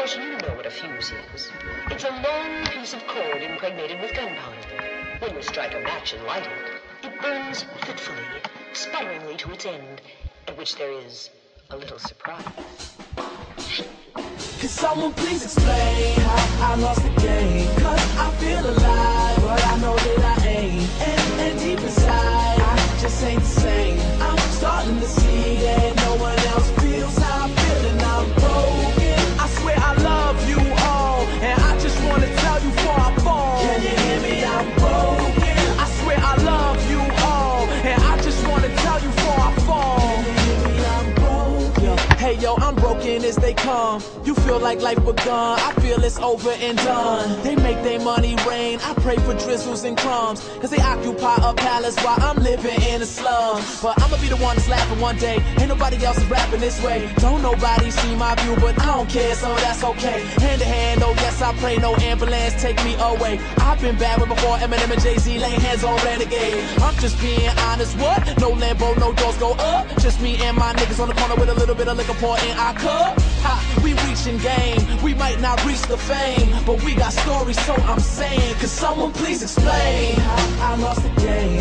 course, you know what a fuse is. It's a long piece of cord impregnated with gunpowder. When you strike a match and light it, it burns fitfully, spiralingly to its end, at which there is a little surprise. Could someone please explain how I lost the game? Cause I feel alive, but I know that I ain't. And deep inside, I just ain't the same. I'm starting to see that no one else feels how I feel, and I'm broken. I swear I love you all, and I just wanna tell you before I fall. Can you hear me? I'm broken. I swear I love you all, and I just wanna tell you before I fall. Can you hear me? I'm broken. Hey yo, I'm broken as they come. You feel like life begun, I feel it's over and done. They make their money rain, I pray for drizzles and crumbs, cause they occupy a palace while I'm living in a slum. But I'ma be the one that's laughing one day, ain't nobody else is rapping this way. Don't nobody see my view, but I don't care, so that's okay. Hand to hand, oh yes I pray, no ambulance take me away. I've been bad with before Eminem and Jay-Z laying hands on Renegade. I'm just being honest, what? No Lambo, no doors go up, just me and my niggas on the corner with a little bit of liquor pour in our cup. Ha, we reaching game, we might not reach the fame, but we got stories, so I'm saying, could someone please explain how I lost the game?